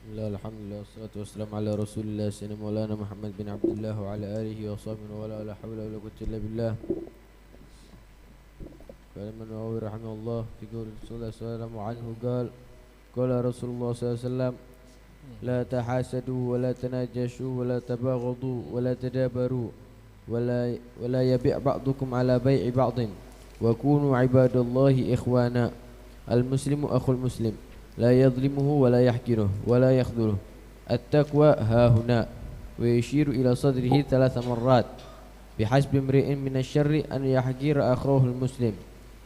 Bismillah, alhamdulillah, wassalatu wassalamu ala rasulillah sayyidina maulana Muhammad bin Abdullah wa ala alihi wa sahbihi wa la hawla wa la quwwata illa billah. Qala man Nawawi rahimahullah fi qawli Rasulullah sallallahu anhu qala Rasulullah sallallahu alaihi wasallam la tahasadu wa la tanajashu wa la tabaghadu wa la tadabaru wa la yabi' ba'dukum ala bai'i ba'din wa kunu ibadallahi ikhwana. Al-muslimu akhul muslim لا يظلمه ولا يحقره ولا يخذله. التقوى ها هنا. ويشير إلى صدره 3 مرات. بحسب امرئ من الشر أن يحقر أخاه المسلم.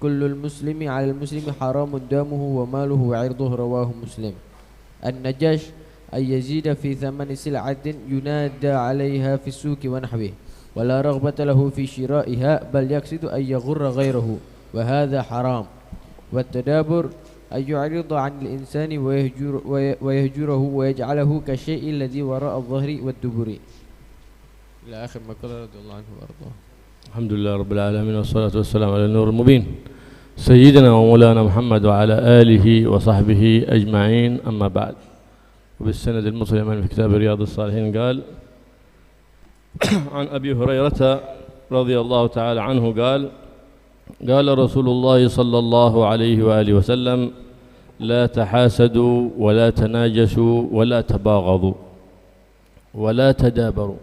كل المسلم على المسلم حرام دمه وماله وعرضه. رواه مسلم. النجاش أن يزيد في ثمن سلعة ينادى عليها في السوق ونحوه ولا رغبة له في شرائها بل يقصد أن يغر غيره وهذا حرام. والتدابر أن يعرض عن الإنسان ويهجره ويجعله كالشيء الذي وراء الظهر والدبر إلى آخر ما قال رضي الله عنه وأرضاه. الحمد لله رب العالمين والصلاة والسلام على النور المبين سيدنا ومولانا محمد وعلى آله وصحبه أجمعين. أما بعد، وبالسند المسلم في كتاب رياض الصالحين قال عن أبي هريرة رضي الله تعالى عنه قال رسول الله صلى الله عليه وآله وسلم لا تحاسدوا ولا تناجشوا ولا تباغضوا ولا تدابروا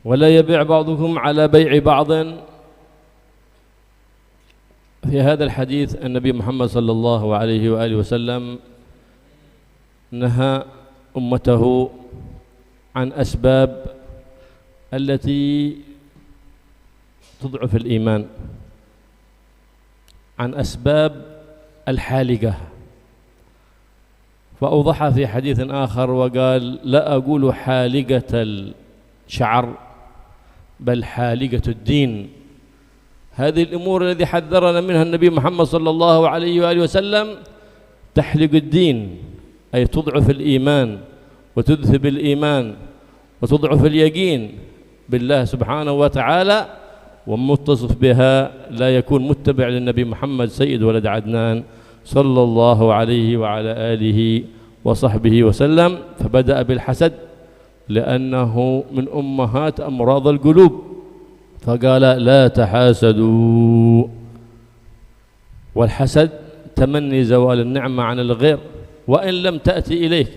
ولا يبيع بعضكم على بيع بعض. في هذا الحديث النبي محمد صلى الله عليه وآله وسلم نهى أمته عن أسباب التي تضعف الإيمان، عن أسباب الحالقة، فأوضحها في حديث آخر وقال لا أقول حالقة الشعر بل حالقة الدين. هذه الأمور التي حذرنا منها النبي محمد صلى الله عليه وآله وسلم تحلق الدين، أي تضعف الإيمان وتذهب الإيمان وتضعف اليقين بالله سبحانه وتعالى، ومتصف بها لا يكون متبع للنبي محمد سيد ولد عدنان صلى الله عليه وعلى آله وصحبه وسلم. فبدأ بالحسد لأنه من أمهات أمراض القلوب، فقال لا تحاسدوا. والحسد تمني زوال النعمة عن الغير وإن لم تأتي إليك،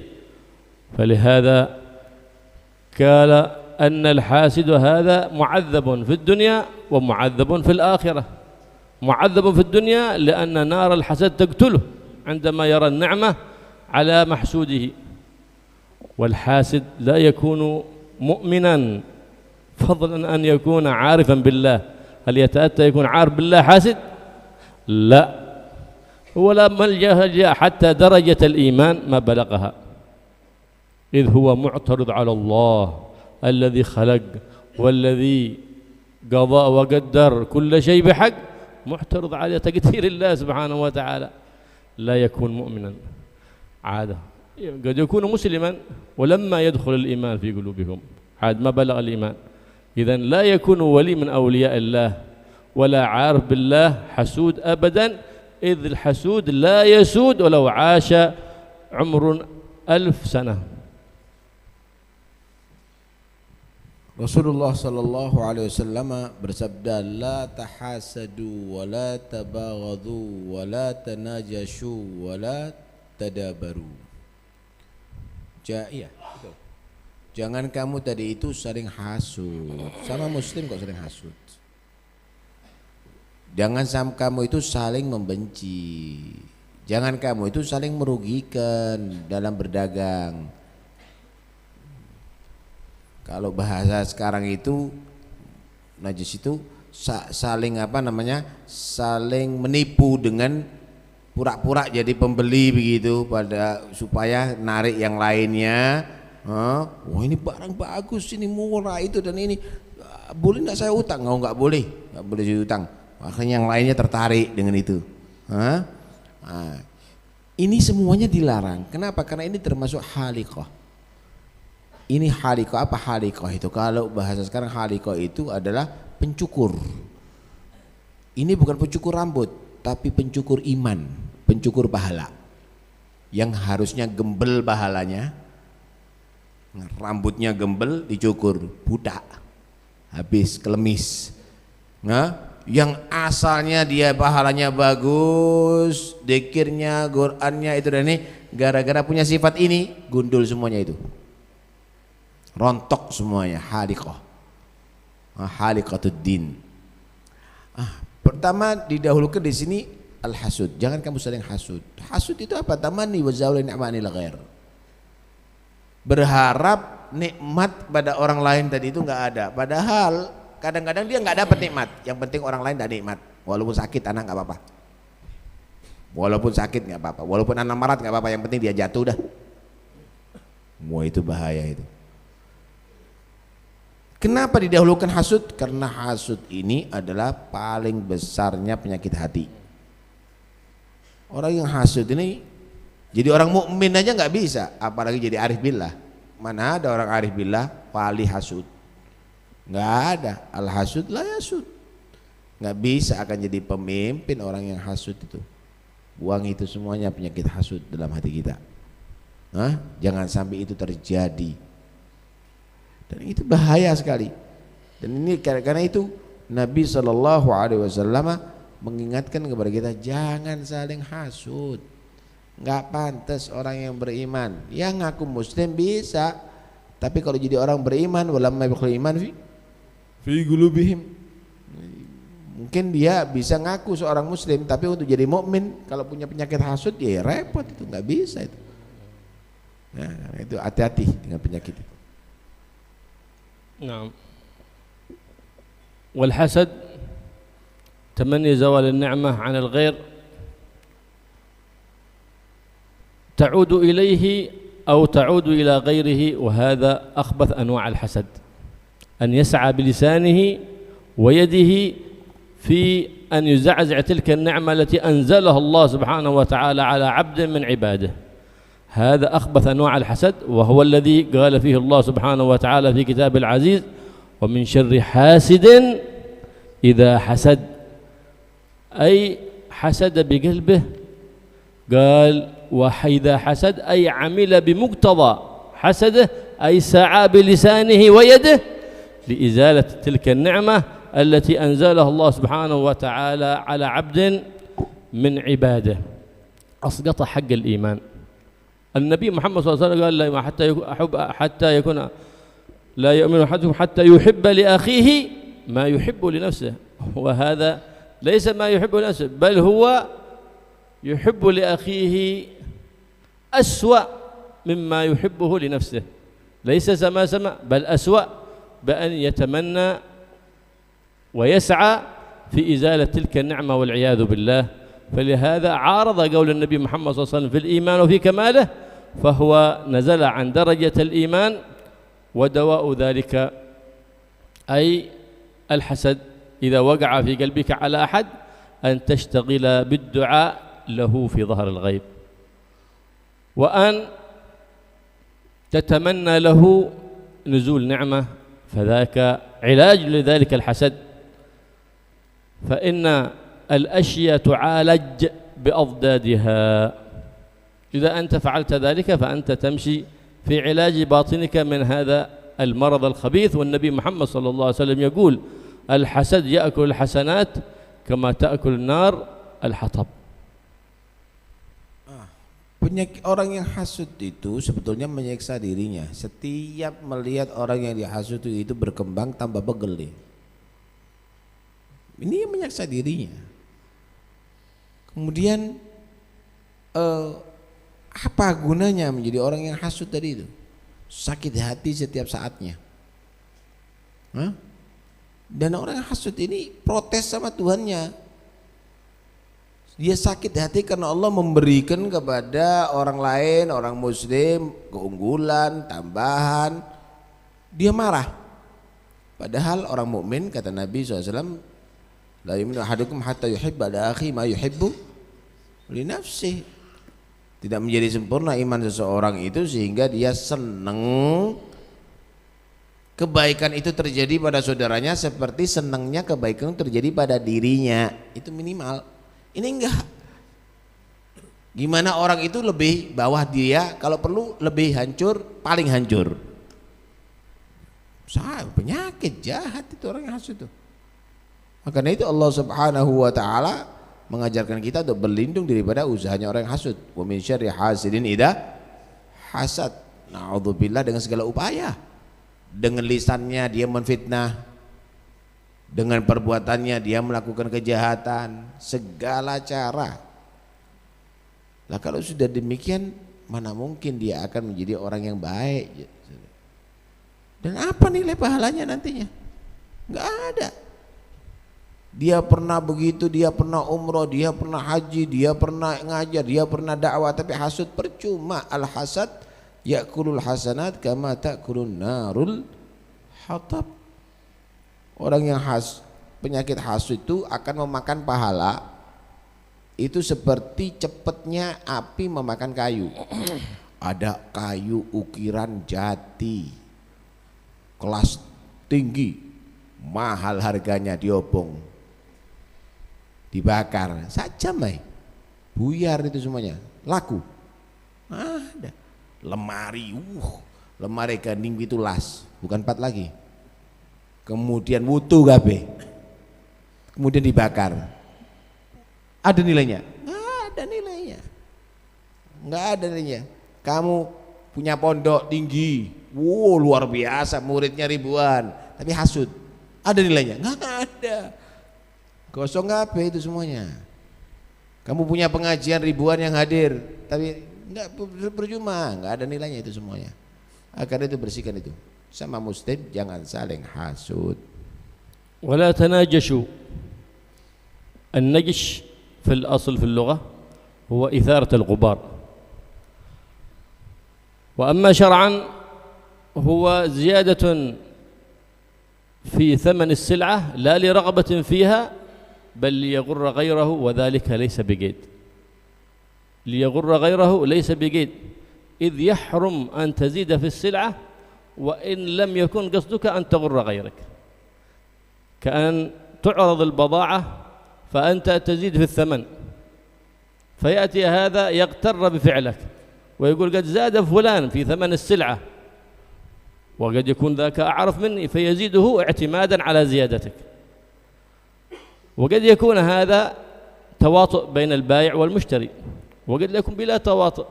فلهذا قال أن الحاسد هذا معذب في الدنيا ومعذب في الآخرة. معذب في الدنيا لأن نار الحسد تقتله عندما يرى النعمة على محسوده، والحاسد لا يكون مؤمنا فضلا أن يكون عارفا بالله. هل يتأتى يكون عارف بالله حاسد؟ لا، ولا ملجأ حتى درجة الإيمان ما بلغها، إذ هو معترض على الله الذي خلق والذي قضى وقدر كل شيء بحق، معترض على تقدير الله سبحانه وتعالى، لا يكون مؤمنا. عادة قد يكون مسلما ولما يدخل الإيمان في قلوبهم عاد ما بلغ الإيمان. إذن لا يكون ولي من أولياء الله ولا عارف بالله حسود أبدا، إذ الحسود لا يسود ولو عاش عمر 1000 سنة. Rasulullah sallallahu alaihi wasallam bersabda, la tahasadu wa la tabaghadu wa la tanajashu wa la tadabaru. Jangan kamu tadi itu saling hasud. Sama muslim kok saling hasud. Jangan kamu itu saling membenci. Jangan kamu itu saling merugikan dalam berdagang. Kalau bahasa sekarang itu najis itu saling saling menipu dengan pura-pura jadi pembeli begitu pada supaya narik yang lainnya. Wah ini barang bagus, ini murah itu dan ini boleh enggak saya utang? Enggak boleh utang. Makanya yang lainnya tertarik dengan itu. Ini semuanya dilarang. Kenapa? Karena ini termasuk haliqah. Ini haliqah. Apa haliqah itu? Kalau bahasa sekarang haliqah itu adalah pencukur. Ini bukan pencukur rambut, tapi pencukur iman, pencukur pahala. yang harusnya gembel pahalanya, rambutnya gembel dicukur, budak, habis kelemis. Nah, yang asalnya dia pahalanya bagus, dzikirnya, Qur'annya itu dan ini, gara-gara punya sifat ini gundul semuanya itu, rontok semuanya, haliqah, haliqatuddin. Pertama didahulukan di sini al-hasud, jangan kamu saling hasud. Hasud itu apa? Tamanni wa zawli ni'manil ghair, berharap nikmat pada orang lain tadi itu nggak ada, padahal kadang-kadang dia nggak dapat nikmat, yang penting orang lain tidak nikmat, walaupun sakit anak nggak apa-apa, walaupun sakit nggak apa-apa, walaupun anak marat nggak apa-apa, yang penting dia jatuh dah. Wah, itu bahaya itu. Kenapa didahulukan hasud? Karena hasud ini adalah paling besarnya penyakit hati. Orang yang hasud ini jadi orang mukmin aja nggak bisa, apalagi jadi arif billah. Mana ada orang arif billah wali hasud? Nggak ada. Al hasud la yasud, nggak bisa akan jadi pemimpin orang yang hasud itu. Buang itu semuanya penyakit hasud dalam hati kita. Jangan sampai itu terjadi. Dan itu bahaya sekali. Dan ini karena itu Nabi SAW mengingatkan kepada kita, jangan saling hasud. Nggak pantas orang yang beriman, yang ngaku muslim bisa, tapi kalau jadi orang beriman, walamma yadkhulul iman fi qulubihim, mungkin dia bisa ngaku seorang muslim, tapi untuk jadi mukmin kalau punya penyakit hasud ya repot, itu nggak bisa itu. Nah, itu hati-hati dengan penyakit itu. نعم. والحسد تمني زوال النعمة عن الغير تعود إليه أو تعود إلى غيره، وهذا أخبث أنواع الحسد، أن يسعى بلسانه ويده في أن يزعزع تلك النعمة التي أنزلها الله سبحانه وتعالى على عبد من عباده. هذا أخبث أنواع الحسد، وهو الذي قال فيه الله سبحانه وتعالى في كتاب العزيز: ومن شر حاسد إذا حسد، أي حسد بقلبه، قال وإذا حسد أي عمل بمقتضى حسده، أي سعى بلسانه ويده لإزالة تلك النعمة التي أنزلها الله سبحانه وتعالى على عبد من عباده، أسقط حق الإيمان. النبي محمد صلى الله عليه وسلم قال حتى يكون لا يؤمن أحدكم حتى يحب لأخيه ما يحب لنفسه، وهذا ليس ما يحب لنفسه، بل هو يحب لأخيه أسوأ مما يحبه لنفسه، ليس سما بل أسوأ، بأن يتمنى ويسعى في إزالة تلك النعمة والعياذ بالله. فلهذا عارض قول النبي محمد صلى الله عليه وسلم في الإيمان وفي كماله، فهو نزل عن درجة الإيمان، ودواء ذلك أي الحسد إذا وقع في قلبك على أحد أن تشتغل بالدعاء له في ظهر الغيب، وأن تتمنى له نزول نعمة، فذاك علاج لذلك الحسد. فإن الأشياء تعالج بأضدادها، إذا أنت فعلت ذلك فأنت تمشي في علاج باطنك من هذا المرض الخبيث. والنبي محمد صلى الله عليه وسلم يقول: الحسد يأكل الحسنات كما تأكل النار الحطب. Penyakit orang yang hasud itu sebetulnya menyiksa dirinya. Setiap melihat orang yang dihasud itu berkembang tambah begel dia. Ini yang menyiksa dirinya. Kemudian apa gunanya menjadi orang yang hasud tadi itu? Sakit hati setiap saatnya. Dan orang yang hasud ini protes sama Tuhannya. Dia sakit hati karena Allah memberikan kepada orang lain, orang muslim, keunggulan, tambahan. Dia marah. Padahal orang mukmin, kata Nabi SAW, la yu'minu ahadukum hatta yuhibba li akhihi ma yuhibbu li nafsihi. Tidak menjadi sempurna iman seseorang itu sehingga dia senang kebaikan itu terjadi pada saudaranya seperti senangnya kebaikan itu terjadi pada dirinya. Itu minimal. Ini enggak. Gimana orang itu lebih bawah dia, kalau perlu lebih hancur, paling hancur. Penyakit jahat itu orang yang hasud itu. Makanya itu Allah Subhanahu wa taala mengajarkan kita untuk berlindung daripada usahanya orang yang hasud. Wa min syarri hasidin idza hasad. Na'udzubillah, dengan segala upaya. Dengan lisannya dia menfitnah, dengan perbuatannya dia melakukan kejahatan, segala cara. Lah kalau sudah demikian, mana mungkin dia akan menjadi orang yang baik? Dan apa nilai pahalanya nantinya? Enggak ada. Dia pernah begitu, dia pernah umroh, dia pernah haji, dia pernah ngajar, dia pernah dakwah, tapi hasud percuma. Al hasad ya'kulul hasanat kama ta'kulun narul hatab. Orang yang penyakit hasud itu akan memakan pahala itu seperti cepatnya api memakan kayu. Ada kayu ukiran jati kelas tinggi, mahal harganya, diobong, dibakar saja, buyar itu semuanya, laku. Ada lemari, lemari ganding pitulas, bukan 4 lagi. Kemudian wutu gabe, kemudian dibakar. Ada nilainya? Nggak ada nilainya. Nggak ada nilainya. Kamu punya pondok tinggi, wow luar biasa, muridnya ribuan, tapi hasud, ada nilainya? Nggak ada. Kosong gabe itu semuanya. Kamu punya pengajian ribuan yang hadir, tapi nggak percuma, nggak ada nilainya itu semuanya. Agar itu bersihkan itu. Sama muslim jangan saling hasud. ولا تناجشوا. النجش في الأصل في اللغة هو إثارة الغبار، وأما شرعا هو زيادة في ثمن السلعة لا لرغبة فيها بل ليغر غيره، وذلك ليس بجيد. ليغر غيره ليس بجيد، إذ يحرم أن تزيد في السلعة وإن لم يكن قصدك أن تغر غيرك. كأن تعرض البضاعة فأنت تزيد في الثمن، فيأتي هذا يغتر بفعلك ويقول قد زاد فلان في ثمن السلعة، وقد يكون ذاك أعرف مني فيزيده اعتمادا على زيادتك. وقد يكون هذا تواطؤ بين البائع والمشتري، وقد يكون بلا تواطؤ.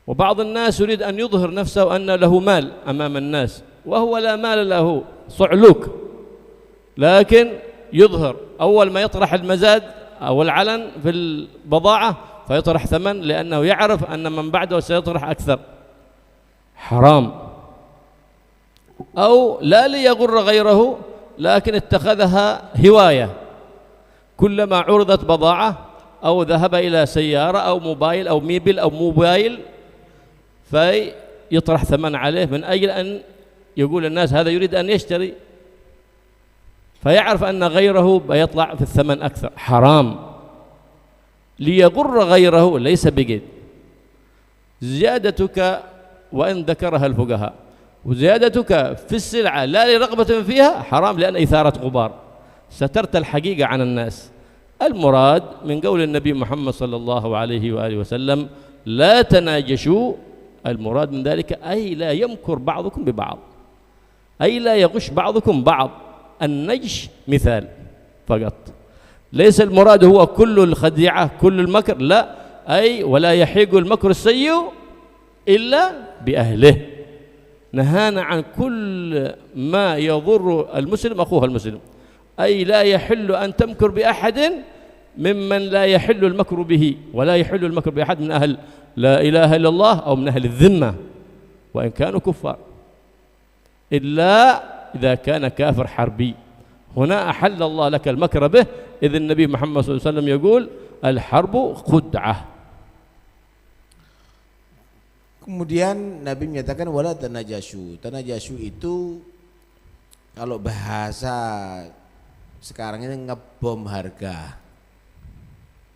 وبعض الناس يريد أن يظهر نفسه أن له مال أمام الناس وهو لا مال له، صعلوك، لكن يظهر أول ما يطرح المزاد أو العلن في البضاعة فيطرح ثمن، لأنه يعرف أن من بعده سيطرح أكثر. حرام. أو لا ليغر غيره، لكن اتخذها هواية، كلما عرضت بضاعة أو ذهب إلى سيارة أو موبايل أو ميبل أو موبايل فيطرح ثمن عليه من أجل أن يقول الناس هذا يريد أن يشتري، فيعرف أن غيره بيطلع في الثمن أكثر. حرام. ليغر غيره ليس بجيد. زيادتك وإن ذكرها الفقهاء، وزيادتك في السلعة لا لرغبة فيها حرام، لأن إثارة غبار، سترت الحقيقة عن الناس. المراد من قول النبي محمد صلى الله عليه وآله وسلم لا تناجشوا، المراد من ذلك أي لا يمكر بعضكم ببعض، أي لا يغش بعضكم بعض. النجش مثال فقط، ليس المراد هو كل الخديعة كل المكر، لا، أي ولا يحيق المكر السيء إلا بأهله. نهانا عن كل ما يضر المسلم أخوه المسلم، أي لا يحل أن تمكر بأحد ممن لا يحل المكر به، ولا يحل المكر بأحد من أهل لا إله إلا الله أو من أهل الذمة وإن كانوا كفار، إلا إذا كان كافر حربي، هنا أحل الله لك المكر به، إذ النبي محمد صلى الله عليه وسلم يقول الحرب خدعة. Kemudian Nabi menyatakan wala tanajasyu. Tanajasyu itu kalau bahasa sekarang ini ngebom harga,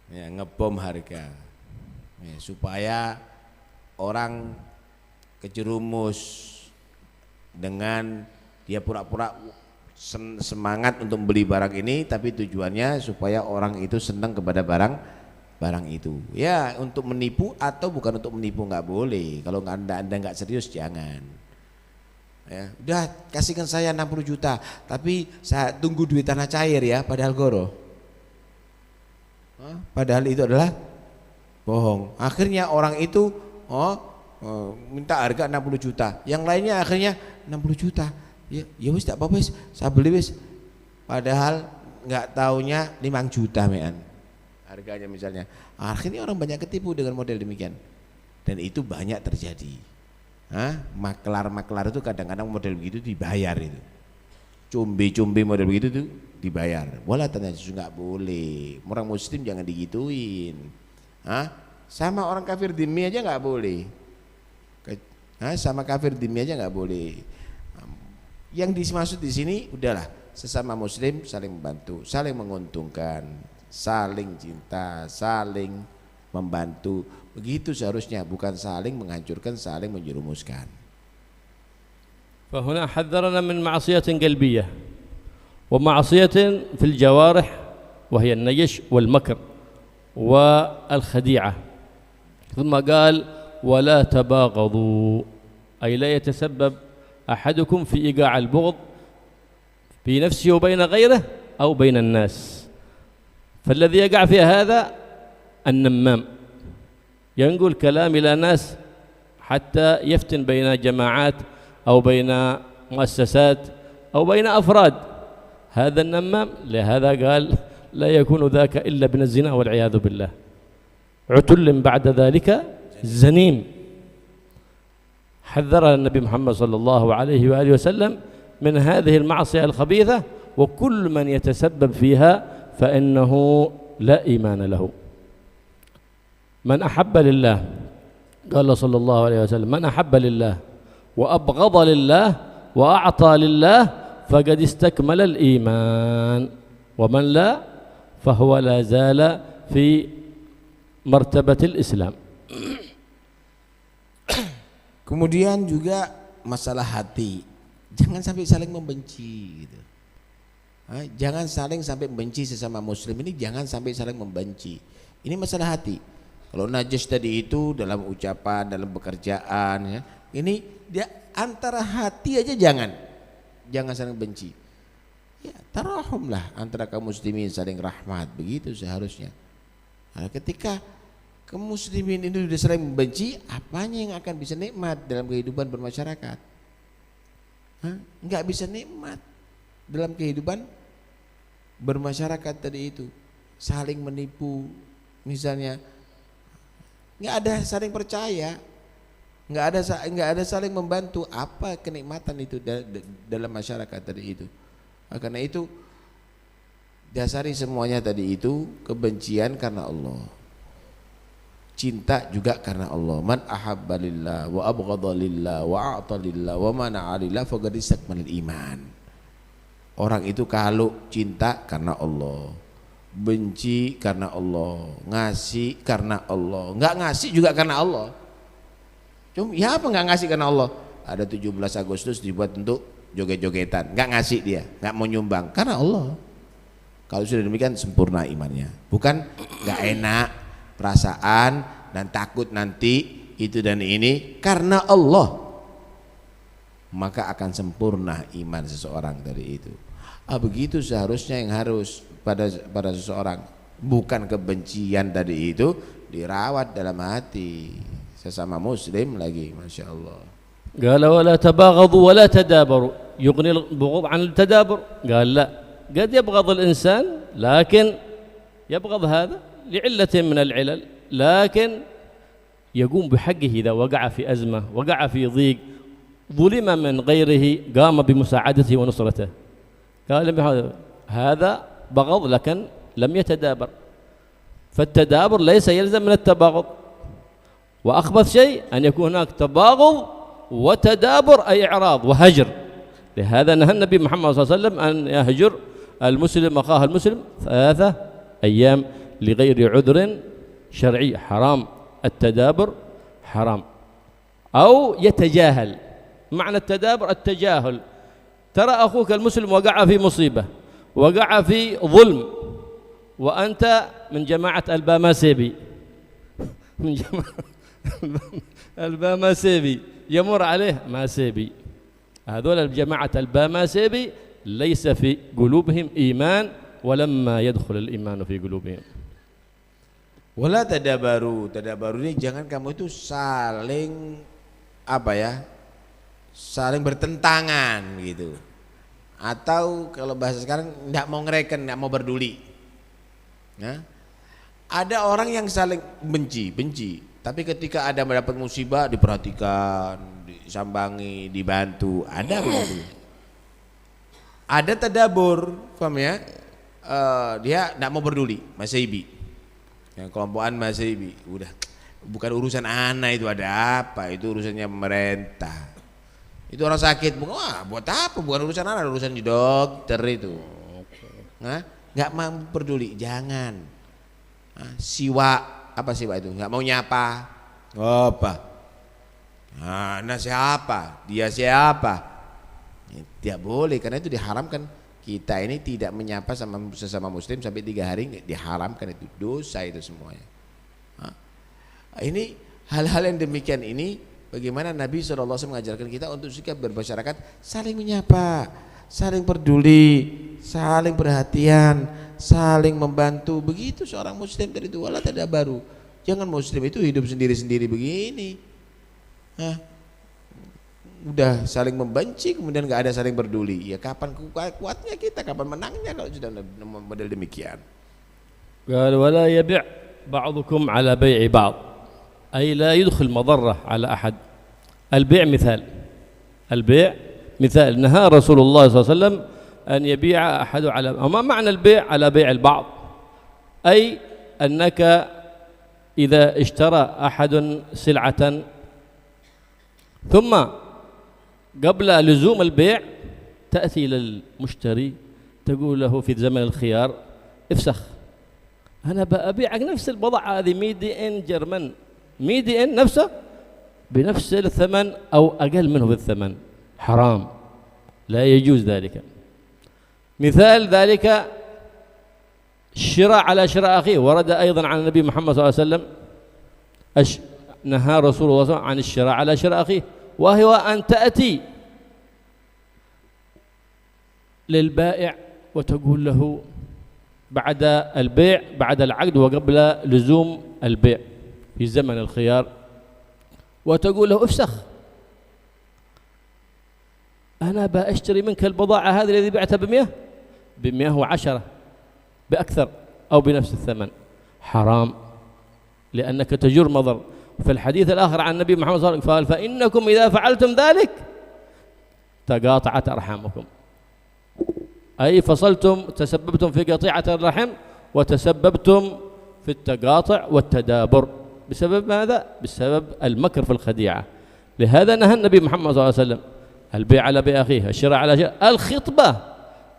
ya, ngebom harga, ya, supaya orang kejerumus dengan dia pura-pura semangat untuk beli barang ini, tapi tujuannya supaya orang itu senang kepada barang barang itu. Ya untuk menipu atau bukan untuk menipu nggak boleh. Kalau anda nggak serius jangan. Ya, udah kasihkan saya 60 juta, tapi saya tunggu duit tanah cair ya, padahal goro. Padahal itu adalah bohong. Akhirnya orang itu minta harga 60 juta, yang lainnya akhirnya 60 juta. Ya wis tak apa-apa wis, saya beli wis. Padahal nggak taunya 5 juta mean harganya misalnya. Akhirnya orang banyak ketipu dengan model demikian. Dan itu banyak terjadi. Maklar itu kadang-kadang model begitu dibayar itu. Cumbi model begitu tuh dibayar. Boleh tanya nggak boleh. Orang muslim jangan digituin. Sama orang kafir dhimmi aja nggak boleh. Sama kafir dhimmi aja nggak boleh. Yang dimaksud di sini udahlah, sesama muslim saling membantu, saling menguntungkan, saling cinta, saling membantu. Begitu seharusnya, bukan saling menghancurkan, saling menjerumuskan. فهنا حذرنا من معصية قلبية ومعصية في الجوارح وهي النجش والمكر والخديعة. ثم قال ولا تباغضوا، أي لا يتسبب أحدكم في إيقاع البغض في نفسه وبين غيره أو بين الناس. فالذي يقع في هذا النمام ينقل كلام إلى ناس حتى يفتن بين جماعات أو بين مؤسسات أو بين أفراد. هذا النمام لهذا قال لا يكون ذاك إلا من الزنا والعياذ بالله. عتل بعد ذلك زنيم. حذرنا النبي محمد صلى الله عليه وآله وسلم من هذه المعصية الخبيثة، وكل من يتسبب فيها فإنه لا إيمان له. من أحب لله، قال صلى الله عليه وسلم من أحب لله وأبغض لله وأعطى لله فقد استكمل الإيمان، ومن لا فهو لا زال في مرتبة الإسلام. Kemudian juga masalah hati, jangan sampai saling membenci gitu. Jangan saling sampai membenci sesama muslim ini, jangan sampai saling membenci. Ini masalah hati. Kalau najis tadi itu dalam ucapan, dalam pekerjaan ya. Ini dia antara hati aja jangan saling benci. Ya, tarahumlah antara kaum muslimin, saling rahmat, begitu seharusnya. Nah, ketika kaum muslimin itu sudah saling membenci, apanya yang akan bisa nikmat dalam kehidupan bermasyarakat? Enggak bisa nikmat dalam kehidupan bermasyarakat tadi itu. Saling menipu misalnya, enggak ada saling percaya, enggak ada saling membantu. Apa kenikmatan itu dalam masyarakat tadi itu? Karena itu dasari semuanya tadi itu kebencian karena Allah, cinta juga karena Allah. Man ahabba lillah wa abghadha lillah wa a'ta lillah wa mana'a lillah faqad istakmalal iman. Orang itu kalau cinta karena Allah, benci karena Allah, ngasih karena Allah, enggak ngasih juga karena Allah. Cuma ya apa enggak ngasih karena Allah? Ada 17 Agustus dibuat untuk joget-jogetan, enggak ngasih dia, enggak mau nyumbang karena Allah. Kalau sudah demikian sempurna imannya. Bukan enggak enak perasaan dan takut nanti itu dan ini karena Allah, maka akan sempurna iman seseorang dari itu. Begitu seharusnya yang harus pada seseorang, bukan kebencian tadi itu dirawat dalam hati sesama muslim lagi. Masya Allah. قال ولا تباغضوا ولا تدابروا، يغني البغض عن التدابر؟ قال لا، قد يبغض الإنسان لكن يبغض هذا لعلة من العلل، لكن يقوم بحقه إذا وقع في أزمة، وقع في ضيق، ظلم من غيره، قام بمساعدته ونصرته. قال هذا بغض لكن لم يتدابر. فالتدابر ليس يلزم من التباغض، وأخبث شيء أن يكون هناك تباغض وتدابر أي إعراض وهجر. لهذا نهى النبي محمد صلى الله عليه وسلم أن يهجر المسلم أخاه المسلم 3 أيام لغير عذر شرعي. حرام التدابر، حرام. أو يتجاهل. معنى التدابر التجاهل. ترى أخوك المسلم وقع في مصيبة، وقع في ظلم، وأنت من جماعة الباماسيبي من جماعة الباماسيبي يمر عليه ماسيبي. هذول جماعة الباماسيبي ليس في قلوبهم إيمان ولما يدخل الإيمان في قلوبهم. Wala tadabaru. Tadabaru ini jangan kamu itu saling apa ya? Saling bertentangan gitu. Atau kalau bahasa sekarang enggak mau ngereken, enggak mau peduli. Nah, ada orang yang saling benci, tapi ketika ada mendapat musibah diperhatikan, disambangi, dibantu, ada begitu. Ada tadabur, paham ya? Dia enggak mau peduli, Masaibi. Yang kelompokan Masaibi, udah bukan urusan anak itu, ada apa? Itu urusannya pemerintah. Itu orang sakit, wah buat apa? Bukan urusan anak, urusan di dokter itu. Nah, nggak mau peduli, jangan. Nah, siwa, apa siwa itu? Nggak mau nyapa, apa? Nah, siapa? Dia siapa? Tidak boleh, karena itu diharamkan. Kita ini tidak menyapa sama sesama muslim sampai 3 hari, diharamkan, itu dosa itu semuanya. Nah, ini hal-hal yang demikian ini bagaimana Nabi SAW mengajarkan kita untuk sikap bermasyarakat, saling menyapa, saling peduli, saling perhatian, saling membantu. Begitu seorang muslim dari itu. Wala tadabaru. Jangan muslim itu hidup sendiri-sendiri begini. Nah, udah saling membenci kemudian nggak ada saling peduli. Ya kapan kuatnya kita, kapan menangnya kalau sudah model demikian. قال ولا يبيع بعضكم على بيع بعض أي لا يدخل مضرة على أحد. البيع مثال نهى رسول الله صلى الله عليه وسلم أن يبيع أحد على، ما معنى البيع على بيع البعض؟ أي أنك إذا اشترى أحد سلعة ثم قبل لزوم البيع تأتي للمشتري تقول له في زمن الخيار افسخ، أنا بأبيعك نفس البضاعة هذه ميدي إن جرمن، ميدي إن نفسه بنفس الثمن أو أقل منه في الثمن. حرام، لا يجوز ذلك. مثال ذلك الشراء على شراء أخيه، ورد أيضا عن النبي محمد صلى الله عليه وسلم نهى رسول الله صلى الله عليه وسلم عن الشراء على شراء أخيه، وهو أن تأتي للبائع وتقول له بعد البيع، بعد العقد وقبل لزوم البيع في زمن الخيار، وتقول له افسخ، أنا بأشتري منك البضاعة هذه الذي بعتها ب110 بأكثر أو بنفس الثمن. حرام، لأنك تجر مضر. في الحديث الآخر عن النبي محمد صلى الله عليه وسلم قال فإنكم إذا فعلتم ذلك تقاطعت أرحامكم، أي فصلتم، تسببتم في قطيعة الرحم وتسببتم في التقاطع والتدابر. بسبب ماذا؟ بسبب المكر في الخديعة. لهذا نهى النبي محمد صلى الله عليه وسلم البيع على بيع أخيه، الشراء على شراء، الخطبة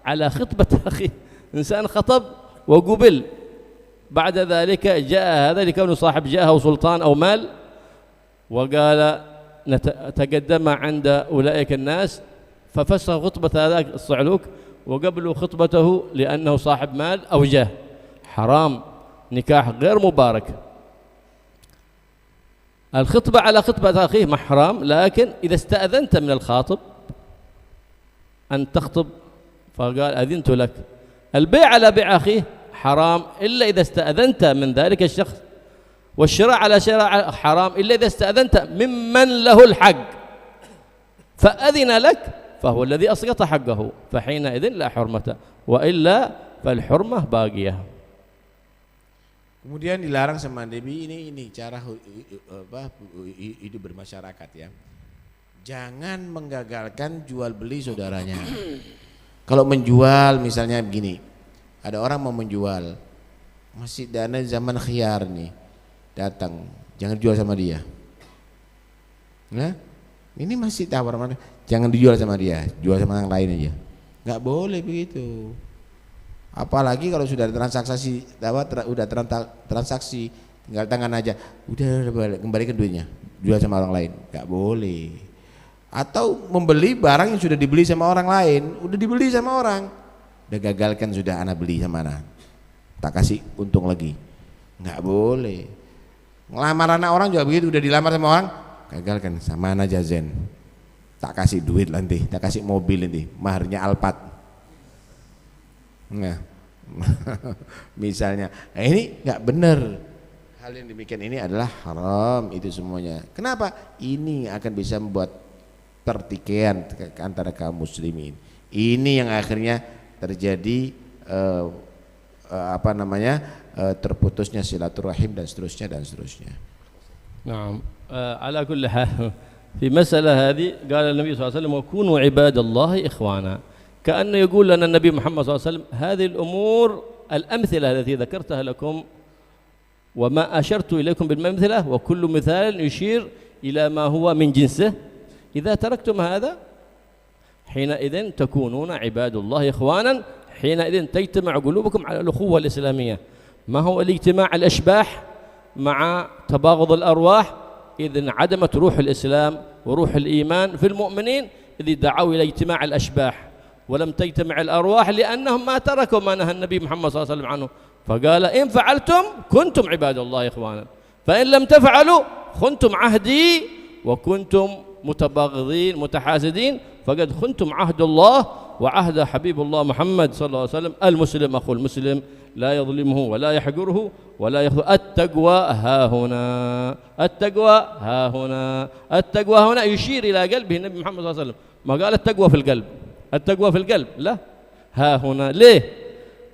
على خطبة أخيه. إنسان خطب وقبل، بعد ذلك جاء هذا لكونه صاحب جاه أو سلطان أو مال، وقال تقدم عند أولئك الناس ففسخ خطبة هذاك الصعلوك وقبلوا خطبته لأنه صاحب مال أو جاه. حرام، نكاح غير مبارك. الخطبة على خطبة أخيه محرام، لكن إذا استأذنت من الخاطب أن تخطب فقال أذنت لك. البيع على بيع أخيه حرام إلا إذا استأذنت من ذلك الشخص، والشراء على شراء حرام إلا إذا استأذنت ممن له الحق فأذن لك فهو الذي أسقط حقه، فحينئذ لا حرمة، وإلا فالحرمة باقية. Kemudian dilarang sama Nabi ini cara hidup bermasyarakat ya. Jangan menggagalkan jual beli saudaranya. Kalau menjual misalnya begini, ada orang mau menjual, masih dana zaman khiyar nih, datang, jangan jual sama dia. Nah, ini masih tawar mana? Jangan dijual sama dia, jual sama yang lain aja. Nggak boleh begitu. Apalagi kalau sudah transaksi, transaksi, tinggal tangan aja, udah kembalikan duitnya, jual sama orang lain, nggak boleh. Atau membeli barang yang sudah dibeli sama orang lain, udah dibeli sama orang, udah gagalkan sudah anak beli sama anak, tak kasih untung lagi. Nggak boleh. Ngelamar anak orang juga begitu, udah dilamar sama orang, gagal kan, sama aja Zen. Tak kasih duit nanti, tak kasih mobil nanti, maharnya Alphard. Nah, misalnya, nah ini nggak benar. Hal yang demikian ini adalah haram itu semuanya. Kenapa? Ini akan bisa membuat pertikaian antara kaum muslimin. Ini yang akhirnya terjadi terputusnya silaturahim dan seterusnya dan seterusnya. نعم على كل حال في مسألة هذه قال النبي صلى الله عليه وسلم وكونوا عباد الله إخوانا كأنه يقول لنا النبي محمد صلى الله عليه وسلم هذه الأمور الأمثلة التي ذكرتها لكم وما أشرت إليكم بالممثلة وكل مثال يشير إلى ما هو من جنسه إذا تركتم هذا حينئذ تكونون عباد الله إخوانا حينئذ تجتمع قلوبكم على الأخوة الإسلامية ما هو الاجتماع الأشباح مع تباغض الأرواح إذ انعدمت روح الإسلام وروح الإيمان في المؤمنين إذ دعوا إلى اجتماع الأشباح ولم تجتمع الأرواح لأنهم ما تركوا ما نهى النبي محمد صلى الله عليه وسلم عنه فقال إن فعلتم كنتم عباد الله إخوانا فإن لم تفعلوا خنتم عهدي وكنتم متباغضين متحاسدين فقد خنتم عهد الله وعهد حبيب الله محمد صلى الله عليه وسلم المسلم أخو المسلم لا يظلمه ولا يحقره ولا يخذ التقوى ها هنا التقوى ها هنا التقوى هنا يشير إلى قلبه النبي محمد صلى الله عليه وسلم ما قال التقوى في القلب التقوى في القلب لا ها هنا ليه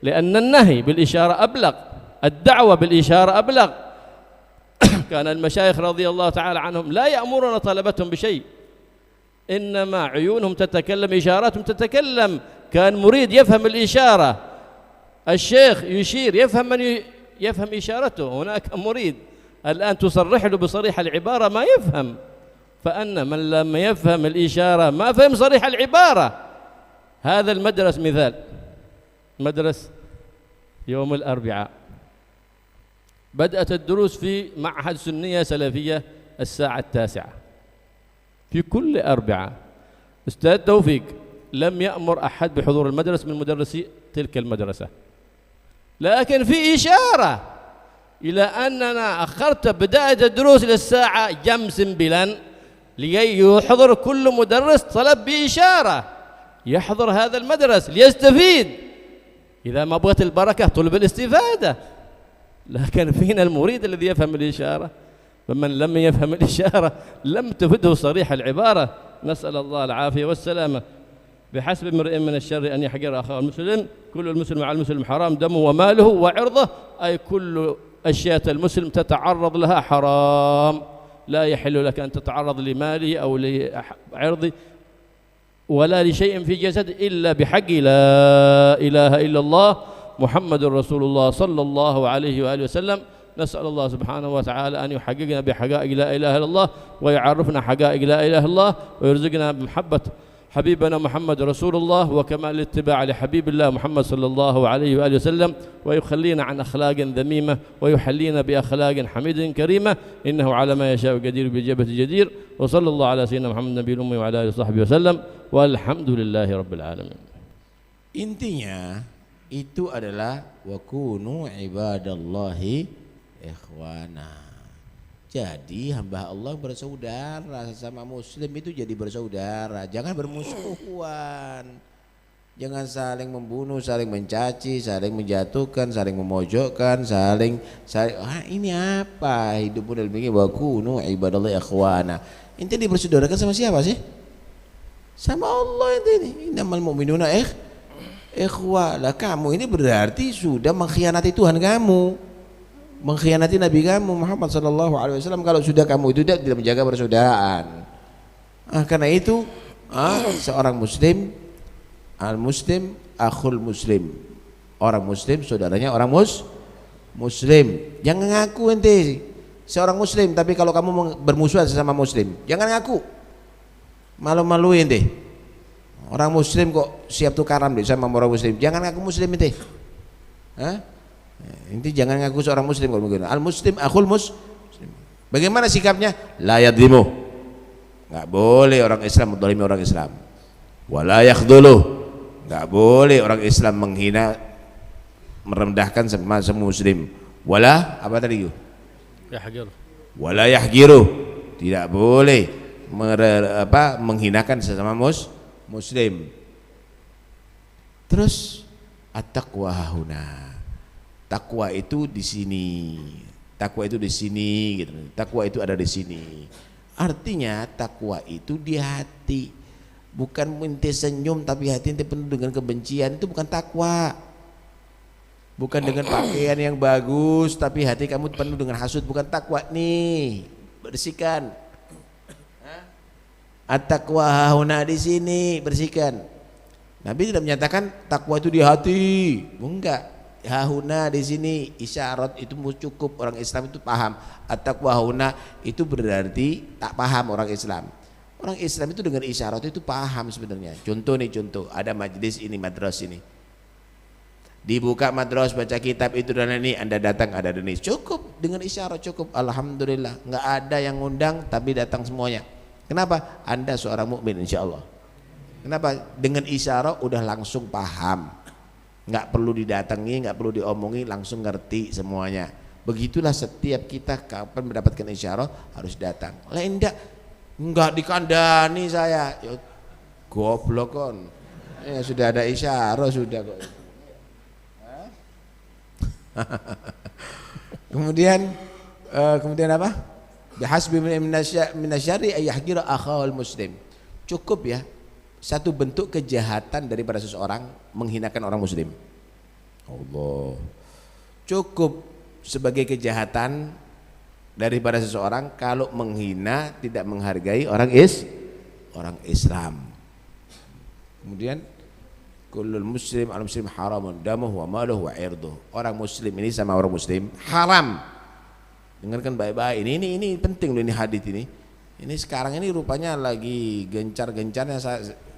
لأن النهي بالإشارة أبلغ الدعوة بالإشارة أبلغ كان المشايخ رضي الله تعالى عنهم لا يأمرون طلبتهم بشيء إنما عيونهم تتكلم إشاراتهم تتكلم كان مريد يفهم الإشارة الشيخ يشير يفهم من يفهم إشارته هناك مريد الآن تصرح له بصريح العبارة ما يفهم فأن من لم يفهم الإشارة ما فهم صريح العبارة هذا المدرس مثال مدرس يوم الأربعاء بدأت الدروس في معهد سنية سلفية الساعة 9 في كل أربعاء أستاذ توفيق لم يأمر أحد بحضور المدرسة من مدرسي تلك المدرسة لكن في إشارة إلى أننا أخرت بداية الدروس إلى الساعة جم سنبلا لكي يحضر كل مدرس طلب بإشارة يحضر هذا المدرس ليستفيد إذا ما بغت البركة طلب الاستفادة لكن فينا المريد الذي يفهم الإشارة فمن لم يفهم الإشارة لم تفده صريح العبارة نسأل الله العافية والسلامة بحسب امرئ من الشر أن يحقر أخاه المسلم كل المسلم على المسلم حرام دمه وماله وعرضه أي كل أشياء المسلم تتعرض لها حرام لا يحل لك أن تتعرض لماله أو لعرضه ولا لشيء في جسد إلا بحق لا إله إلا الله محمد رسول الله صلى الله عليه وآله وسلم نسأل الله سبحانه وتعالى أن يحققنا بحقائق لا إله إلا الله ويعرفنا حقائق لا إله إلا الله ويرزقنا بمحبة حبيبنا محمد رسول الله وكمال الاتباع لحبيب الله محمد صلى الله عليه وآله وسلم ويخلينا عن أخلاق ذميمة ويحلينا بأخلاق حميد كريمة إنه على ما يشاء قدير بإجابة جدير وصلى الله على سيدنا محمد النبي الأمي وعلى آله وصحبه وسلم والحمد لله رب العالمين. Intinya itu adalah wa kunu ibadallahi ikhwana. Jadi hamba Allah bersaudara sesama muslim itu jadi bersaudara, jangan bermusuhan. Jangan saling membunuh, saling mencaci, saling menjatuhkan, saling memojokkan, saling ini apa? Hidup pun dalam begini wa kunu ibadallahi ikhwana. Intinya dibersaudarakan sama siapa sih? Sama Allah ini. Innamal mu'minuna ikhwah. Lah kamu ini berarti sudah mengkhianati Tuhan kamu. Mengkhianati Nabi kamu Muhammad sallallahu alaihi wasallam kalau sudah kamu itu tidak menjaga persaudaraan. Karena itu seorang muslim al-muslim akhul muslim. Orang muslim saudaranya orang muslim. Jangan ngaku ente seorang muslim tapi kalau kamu bermusuhan sesama muslim, jangan ngaku. Malu-maluin deh. Orang muslim kok siap tukaran deh sama orang muslim. Jangan ngaku muslim ente. Inti jangan ngaku seorang muslim kalau begitu. Al muslim akhul muslim. Bagaimana sikapnya? La yadlimu. Enggak boleh orang Islam menzalimi orang Islam. Wala yakhdhulu. Enggak boleh orang Islam menghina merendahkan sama muslim. Wala apa tadi? Yahqir. Wala yahqiru, tidak boleh menghinakan sesama muslim. Terus at-taqwa hahuna. Takwa itu di sini. Takwa itu di sini gitu. Takwa itu ada di sini. Artinya takwa itu di hati. Bukan minta senyum tapi hati ente penuh dengan kebencian, itu bukan takwa. Bukan dengan pakaian yang bagus tapi hati kamu penuh dengan hasud, bukan takwa nih. Bersihkan. At-taqwa hahuna di sini, bersihkan. Nabi tidak menyatakan takwa itu di hati. Enggak. Hahuna di sini isyarat itu cukup, orang Islam itu paham. At-taqwa hahuna itu berarti tak paham orang Islam. Orang Islam itu dengan isyarat itu paham sebenarnya. Contoh nih, contoh ada majelis ini, madras ini. Dibuka madras baca kitab itu dan ini, Anda datang ada ini. Cukup dengan isyarat cukup. Alhamdulillah. Enggak ada yang ngundang tapi datang semuanya. Kenapa? Anda seorang mukmin insyaallah. Kenapa? Dengan isyarat udah langsung paham. Enggak perlu didatangi, enggak perlu diomongi, langsung ngerti semuanya. Begitulah setiap kita kapan mendapatkan isyarat harus datang. Lain enggak dikandani saya. Ya, goblok kon. Ya sudah ada isyarat sudah kok. Kemudian apa? Bihasbi minasyari ayyahqira akhawal muslim. Cukup ya, satu bentuk kejahatan daripada seseorang menghinakan orang muslim. Allah. Cukup sebagai kejahatan daripada seseorang kalau menghina, tidak menghargai orang Islam. Kemudian kullul muslim al muslim haramun damuhu wa maluhu wa irduhu. Orang muslim ini sama orang muslim haram. Dengarkan baik-baik, ini penting loh, ini hadis ini. Ini sekarang ini rupanya lagi gencar-gencarnya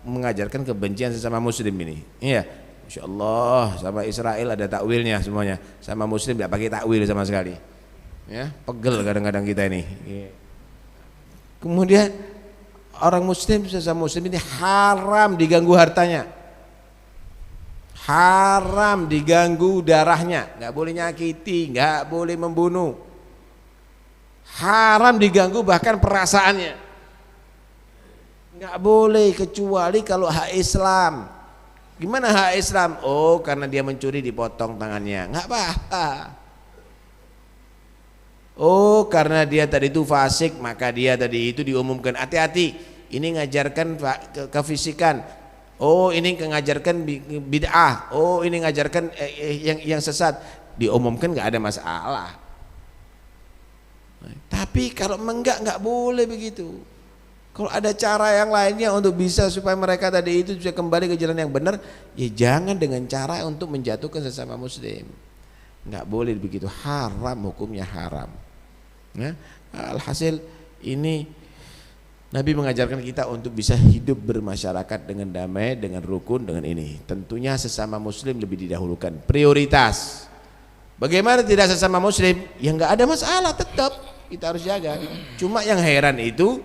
mengajarkan kebencian sesama muslim ini. Iya, Masya Allah, sama Israel ada takwilnya semuanya, sama muslim tidak pakai takwil sama sekali. Ya, pegel kadang-kadang kita ini. Kemudian orang muslim sesama muslim ini haram diganggu hartanya, haram diganggu darahnya, nggak boleh nyakiti, nggak boleh membunuh. Haram diganggu bahkan perasaannya, nggak boleh kecuali kalau hak Islam. Gimana hak Islam? Oh, karena dia mencuri dipotong tangannya, nggak apa-apa. Oh, karena dia tadi itu fasik maka dia tadi itu diumumkan. Hati-hati, ini ngajarkan kefisikan. Oh, ini mengajarkan bid'ah. Oh, ini ngajarkan yang sesat. Diumumkan nggak ada masalah. Tapi kalau nggak boleh begitu. Kalau ada cara yang lainnya untuk bisa supaya mereka tadi itu bisa kembali ke jalan yang benar, ya jangan dengan cara untuk menjatuhkan sesama muslim. Nggak boleh begitu, haram, hukumnya haram. Nah, alhasil ini Nabi mengajarkan kita untuk bisa hidup bermasyarakat dengan damai, dengan rukun, dengan ini. Tentunya sesama muslim lebih didahulukan, prioritas. Bagaimana tidak sesama muslim? Ya nggak ada masalah, tetap kita harus jaga. Cuma yang heran itu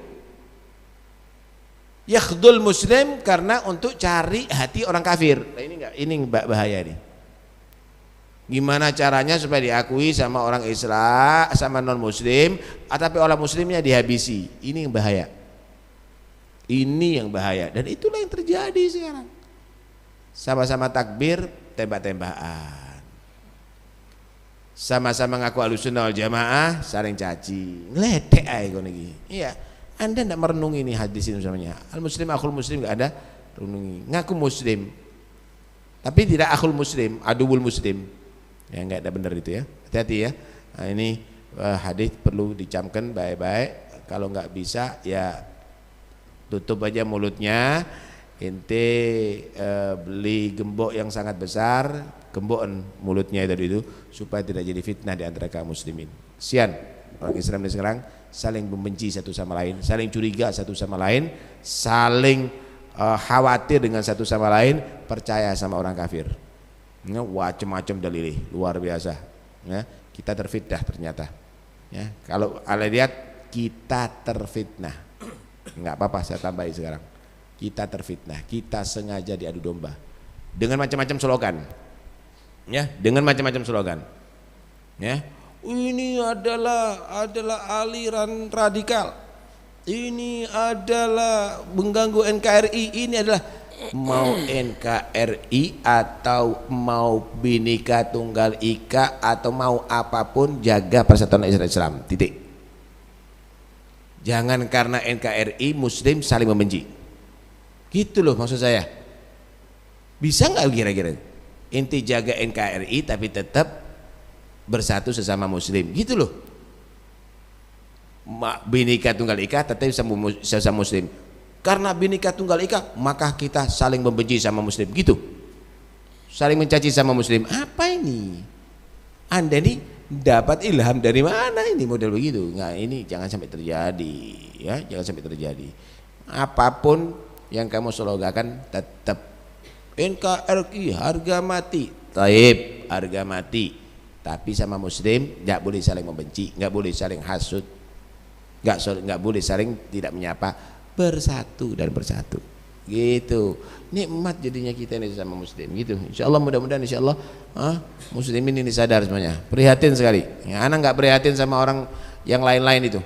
yakhdul muslim karena untuk cari hati orang kafir. Nah, ini bahaya nih. Gimana caranya supaya diakui sama orang Islam, sama non muslim, tapi orang muslimnya dihabisi. Ini yang bahaya. Ini yang bahaya, dan itulah yang terjadi sekarang. Sama-sama takbir, tembak-tembakan. Sama-sama ngaku ahlussunnah wal jamaah, saling caci, ngeledek aja kau niki. Iya, Anda tidak merenungi ini hadis ini namanya. Al muslim akhul muslim nggak ada renungi. Ngaku muslim, tapi tidak akhul muslim, aduwul muslim. Ya nggak ada benar itu ya. Hati-hati ya. Nah, ini hadis perlu dicamkan baik-baik. Kalau nggak bisa ya tutup aja mulutnya. Ente beli gembok yang sangat besar, gembokan mulutnya tadi itu supaya tidak jadi fitnah di antara kaum muslimin. Sian orang Islam ini sekarang saling membenci satu sama lain, saling curiga satu sama lain, saling khawatir dengan satu sama lain, percaya sama orang kafir. Ya, macam-macam dalilih luar biasa. Ya, kita terfitnah ternyata. Ya, kalau anda lihat kita terfitnah, nggak apa-apa saya tambahin sekarang. Kita terfitnah, kita sengaja diadu domba dengan macam-macam slogan. Ya, dengan macam-macam slogan. Ya. Ini adalah aliran radikal. Ini adalah mengganggu NKRI. Ini adalah mau NKRI atau mau Bhinneka Tunggal Ika atau mau apapun, jaga persatuan Islam. Titik. Jangan karena NKRI Muslim saling membenci. Gitu loh maksud saya. Bisa nggak kira-kira? Inti jaga NKRI tapi tetap bersatu sesama Muslim, gitu loh. Bhinneka Tunggal Ika tetap sesama Muslim. Karena Bhinneka Tunggal Ika maka kita saling membenci sama Muslim, gitu. Saling mencaci sama Muslim. Apa ini? Anda ini dapat ilham dari mana ini model begitu? Nggak, ini jangan sampai terjadi, ya, jangan sampai terjadi. Apapun yang kamu slogakan tetap NKRI harga mati, taib harga mati. Tapi sama Muslim nggak boleh saling membenci, nggak boleh saling hasut, nggak boleh saling tidak menyapa, bersatu dan bersatu, gitu. Nikmat jadinya kita ini sama Muslim, gitu. Insya Allah, mudah-mudahan Insya Allah Muslimin ini sadar semuanya. Prihatin sekali. Ya, anak nggak prihatin sama orang yang lain-lain itu,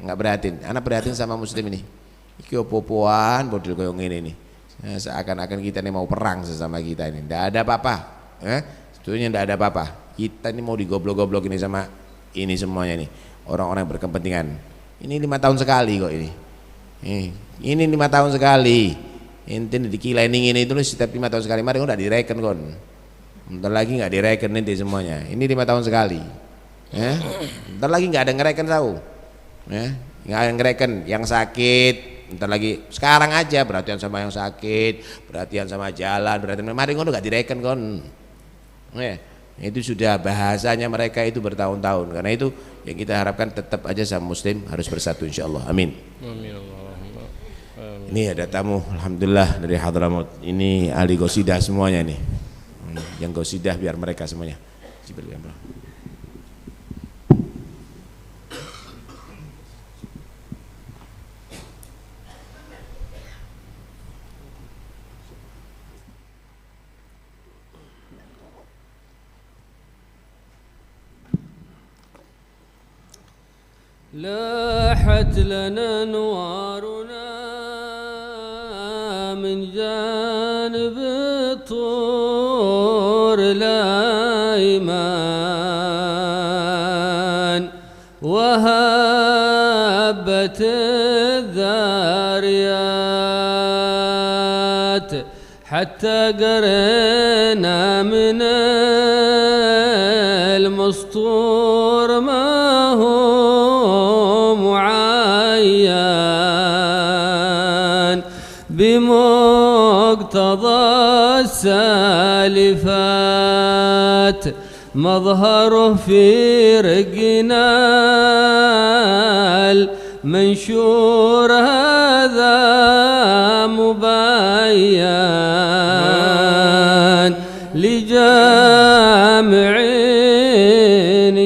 nggak prihatin. Anak prihatin sama Muslim ini. Iki opo-opoan model koyo ngene ini. Seakan-akan kita ini mau perang sesama kita ini. Nggak ada apa-apa. Sebetulnya nggak ada apa-apa. Kita ini mau digoblok-goblok ini sama ini semuanya nih, orang-orang yang berkepentingan. Ini 5 tahun sekali kok ini. Ini 5 tahun sekali. Inti dikilening ini itu setiap 5 tahun sekali. Mari udah direken kon. Bentar lagi nggak direken nanti semuanya. Ini 5 tahun sekali. Bentar lagi nggak ada ngereken tahu. Nggak ada ngereken yang sakit. Bentar lagi, sekarang aja perhatian sama yang sakit, perhatian sama jalan, perhatian. Mari ngono nggak direken kon. Itu sudah bahasanya mereka itu bertahun-tahun. Karena itu yang kita harapkan tetap aja sama Muslim harus bersatu insyaallah. Amin. Amin. Ini ada tamu alhamdulillah dari Hadramaut. Ini ahli qasidah semuanya nih. Yang qasidah biar mereka semuanya. لاحت لنا انوارنا من جانب الطور الايمان وهبت الذاريات حتى قرينا من المسطور ما هو معين بمقتضى السالفات مظهره في رقنا المنشور هذا مبين لجامعين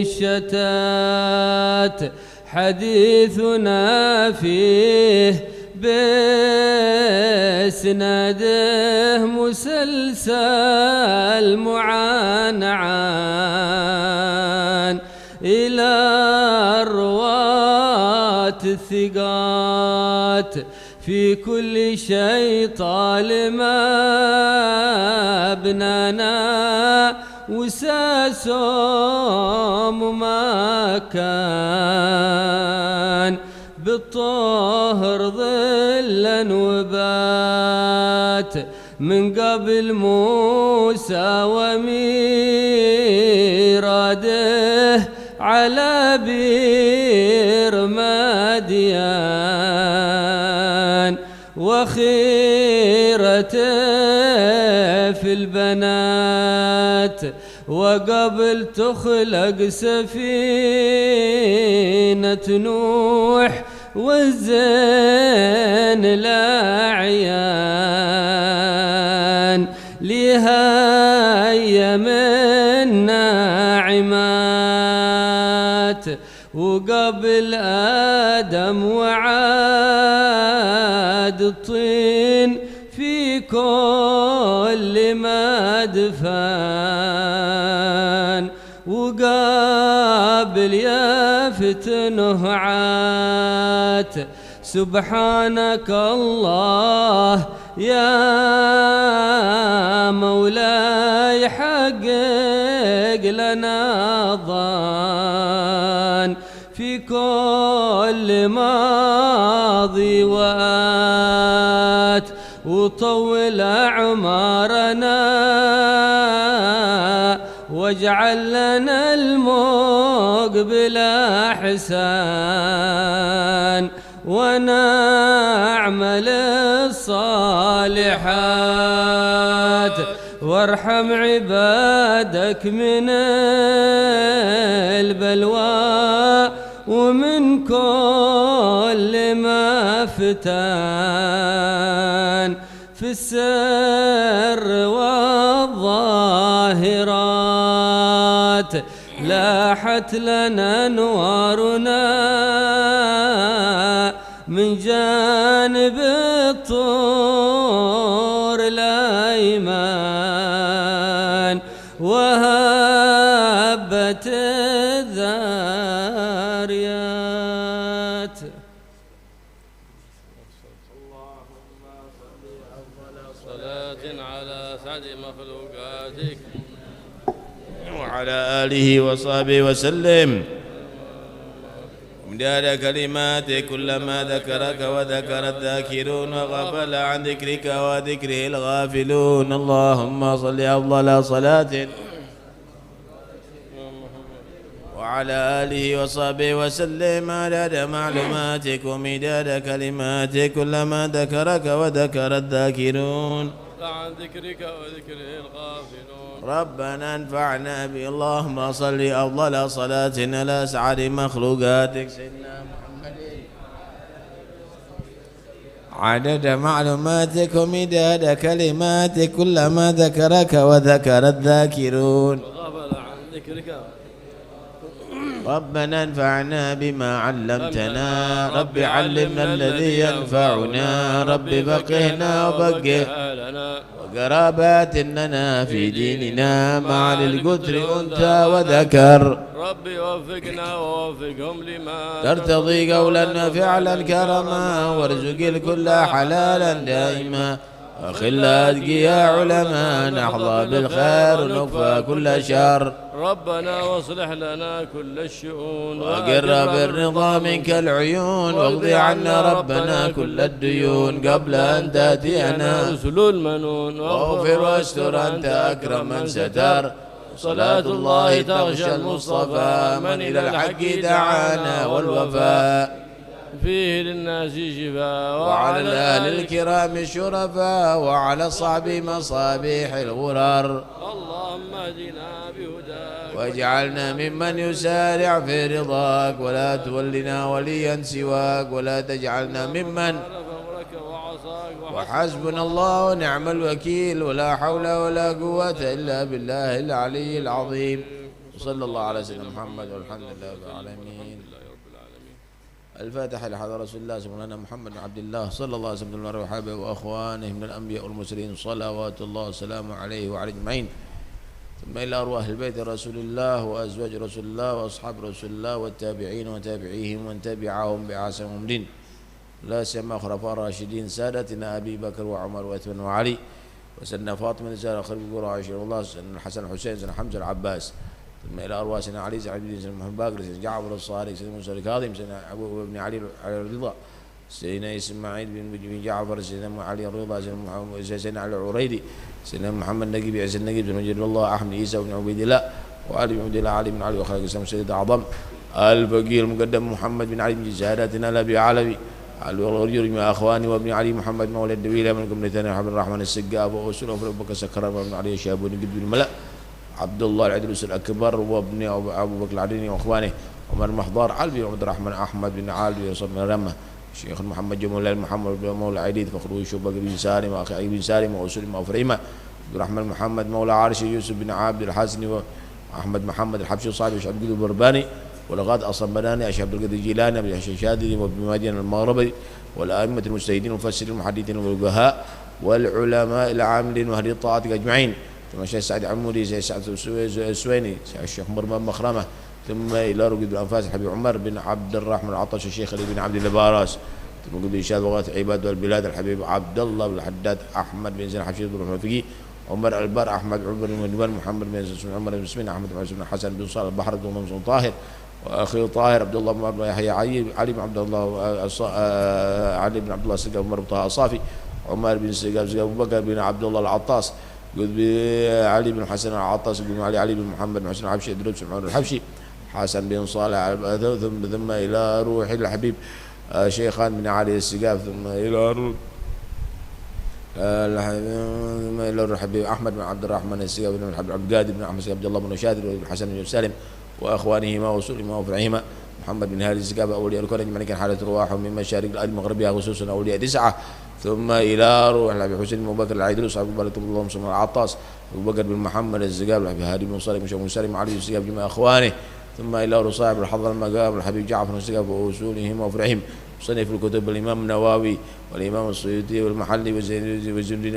الشتات حديثنا فيه بسناده مسلسل معنعان إلى الرواة الثقات في كل شيء طالما ابنانا وساسهم ما كان بالطهر ظلا وبات من قبل موسى وميراده على بير مديان وخيرته في البنات وقبل تخلق سفينة نوح والزين الأعيان لهاي من ناعمات وقبل آدم وعاد الطين في كل مدفن وقابل يفتنه عات. سبحانك الله يا مولاي حقق لنا ضان في كل ماضي وآت، وطول أعمارنا واجعل لنا المقبل أحسان، ونعمل الصالحات، وارحم عبادك من البلوى ومن كل ما فتان، في السر والظاهرات لاحت لنا انوارنا من جانب الطور الايمان، وهبت الذاريات. اللهم صل أفضل صلاة على سعد مخلوقاتك وعلى آله وصحبه وسلم امداد كلماتك كلما ذكرك وذكر الذاكرون وغفل عن ذكرك وذكره الغافلون. اللهم صل أفضل صلاة وعلى آله وصحبه وسلم عدد معلوماتك ومداد كلماتك كلما ذكرك وذكر الذاكرون عن ذكرك وذكره الغافلون. ربنا انفعنا به. اللهم صل أفضل صلاة على سعد مخلوقاتك سيدنا محمد عدد معلوماتك ومداد كلماتك كلما ذكرك وذكر الذاكرون وغفل عن ذكرك. ربنا انفعنا بما علمتنا. رب علمنا الذي ينفعنا. رب فقهنا وفقه وقرابات لنا في ديننا مع للقدر أنثى وذكر. ربي وفقنا ووفقهم لما ترتضي قولا وفعلا كرما وارزق الكل حلالا دائما وخل أتقياء علماء نحظى بالخير ونكفى كل شر. ربنا واصلح لنا كل الشؤون وقر بالرضا منك العيون واقضي عنا ربنا كل الديون قبل أن تأتينا رسل المنون. واغفر واستر أنت أكرم من ستر. صلاة الله تغشى المصطفى من إلى الحق دعانا والوفاء فيه للناس شفاء. وعلى الآل الكرام الشرفاء وعلى صعب مصابيح الغرر. اللهم اهدنا بهداك واجعلنا ممن يسارع في رضاك ولا تولنا وليا سواك ولا تجعلنا ممن وحسبنا الله ونعم الوكيل ولا حول ولا قوة إلا بالله العلي العظيم. وصلى الله على سيدنا محمد والحمد لله رب العالمين. الفاتحة لحضرة رسول الله سيدنا محمد بن عبد الله صلى الله عليه وسلم وحبه وأخوانه من الأنبياء والمرسلين صلوات الله وسلامه عليه وعلى أجمعين. ثم إلى أرواح البيت رسول الله وأزواج رسول الله وأصحاب رسول الله والتابعين وتابعيهم ومن تبعهم بإحسان دين لا سيما خلفاء الراشدين سادتنا أبي بكر وعمر وعثمان وعلي وسيدنا فاطمة نساء خلف القرى عشر الله سيدنا الحسن الحسين سيدنا حمزة العباس. ثم إلى أرواح سيدنا علي سيدنا عبد سيدنا محمد باقر سيدنا جعفر الصادق سيدنا موسى الكاظم سيدنا أبو بن علي الرضا سيدنا إسماعيل بن جعفر سيدنا علي الرضا سيدنا علي العريدي سيدنا محمد نجيب عز النجيب سيدنا مجد الله أحمد عيسى بن عبيد الله وعلي بن عبد الله علي بن علي وخالد الإسلام سيد أعظم الفقيه المقدم محمد بن علي بن ساداتنا الأبي علوي الرجل مع أخواني وابن علي محمد مولى الدويلة من قبل ثاني عبد الرحمن السقاف وأسره أبو بكر سكران وابن علي الشابوني قد بن الملأ عبد الله العدلوس الأكبر وابن أبو بكر العدني وأخوانه عمر محضار علي عبد الرحمن أحمد بن علي وصف بن رمة الشيخ محمد جمال محمد بن مولى عيديد فخروي شوبك بن سالم وأخي بن سالم وأسلم وأفريمة عبد الرحمن محمد مولى عارش يوسف بن عبد الحسن وأحمد محمد الحبشي صاحب وشعب قدو البرباني ولغاد الصنبلاني أشهر عبد القادر الجيلاني أبي الشادلي وابن مدين المغربي والأئمة المجتهدين والمفسرين والمحدثين والفقهاء والعلماء العاملين وأهل الطاعة أجمعين. ثم الشيخ سعد عمودي، الشيخ سعد السويني، الشيخ مرمى مخرمة، ثم إلى رقد الأنفاس الحبيب عمر بن عبد الرحمن العطش، الشيخ علي بن عبد الباراس، ثم قد إنشاد لغات العباد والبلاد الحبيب عبد الله بن الحداد أحمد بن زين حفيظ بن الفقيه، عمر البر أحمد عمر بن مدبر، محمد بن عمر بن مسلمين، أحمد بن حسن بن صالح البحر بن منصور طاهر، وأخي طاهر عبد الله بن يحيى علي بن عبد الله علي بن عبد الله السقاف، عمر بن طه الصافي، عمر بن السقاف، أبو بكر بن عبد الله العطاس، قد علي بن حسن العطاس، بن علي بن محمد بن حسن الحبشي، إدريس بن عمر الحبشي، حسن بن صالح، ثم إلى روح الحبيب شيخان بن علي السقاف، ثم إلى روح ثم إلى روح الحبيب أحمد بن عبد الرحمن السقاف، بن عبد القادر بن أحمد عبد الله بن شادر، وابن حسن بن سالم، وأخوانهما وصولهما وفرعهما، محمد بن هادي السقاف، أولياء الكون أجمعين كان حالة رواحهم من مشارق الأرض مغربها، خصوصا أولياء 9، ثم إلى روح الحبيب حسين بن بكر العيدروس، أبو بكر اللهم صل على العطاس، أبو بكر بن محمد السقاف، الحبيب هادي بن صالح بن سالم علي السقاف جميع أخوانه، ثم إلى رصاع بن الحضر المقام الحبيب جعفر السقاف وأصولهما وفرعهم، مصنف الكتب الإمام النووي والإمام السيوطي والمحلي وزين الدين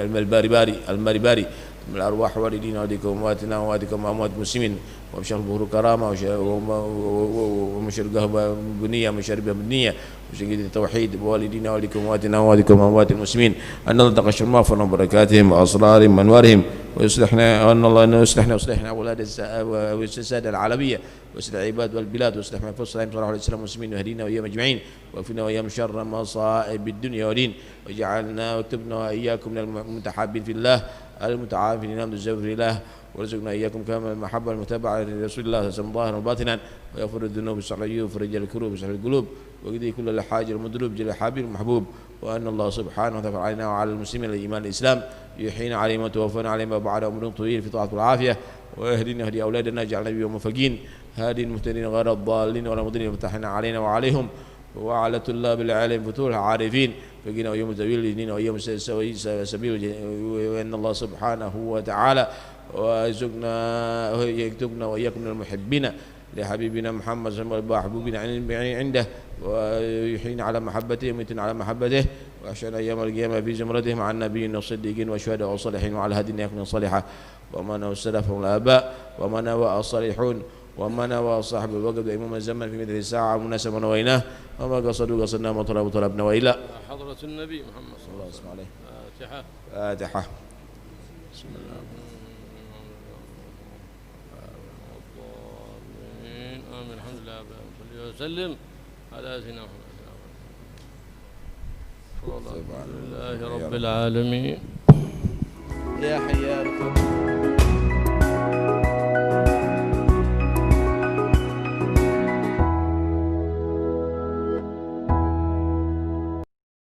المرباري من الأرواح والدين والديكم وأمواتنا وأمواتكم وأموات المسلمين، ومشرف بهور كرامة ومشرقها بنية مشربها بنية وشقيد التوحيد بوالدينا وأوليكم وأمواتنا وأمواتكم وأموات المسلمين، أن الله تقى شرمافهم وبركاتهم وأسرارهم وأنوارهم، ويصلحنا وأن الله يصلحنا أولاد السادة العالمية، ويصلح العباد والبلاد، ويصلح من يفصل عليهم صلاح الإسلام والمسلمين، ويهدينا وإياهم أجمعين، ويكفينا وإياهم شر مصائب الدنيا والدين، ويجعلنا واكتبنا وإياكم من المتحابين في الله المتعافين من الزوج في الله، ورزقنا إياكم كامل المحبة والمتابعة لرسول الله صلى الله عليه وسلم ظاهرا وباطنا، ويغفر الذنوب والسعي ويفرج الكروب ويصلح القلوب، ويقضي كل الحاجة المدروب جل حبيب المحبوب، وأن الله سبحانه وتعالى علينا وعلى المسلمين الإيمان الإسلام، يحيينا عليهم وتوفانا عليهم وبعد عمر طويل في طاعة والعافية، ويهدينا هدي أولادنا، اجعلنا بهم موفقين هادين المهتدين غير الضالين ولا مضلين، وفتحنا علينا وعليهم وعلى طلاب العلم فتوح عارفين، فقنا ويوم زويل لدينا ويوم سبيل، وأن الله سبحانه وتعالى ويكتبنا وإياكم من المحبين لحبيبنا محمد صلى الله عليه وسلم وحبوبنا عنده، ويحيينا على محبته ويميتنا على محبته، ويحشرنا أيام القيامة في زمرته مع النبيين والصديقين والشهداء والصالحين، وعلى هدينا يكون صالحا، ومن والسلف والآباء، ومن والصالحون، ومن وصاحب الوقت وإمام الزمن في مثل الساعة مناسبة نويناه، وما قصدنا وطلب طلبنا وإلى حضرة النبي محمد صلى الله عليه وسلم. فاتحة. بسم الله. آمين. الحمد لله صلى وسلم على سيدنا محمد. الحمد لله رب العالمين. يا حياكم.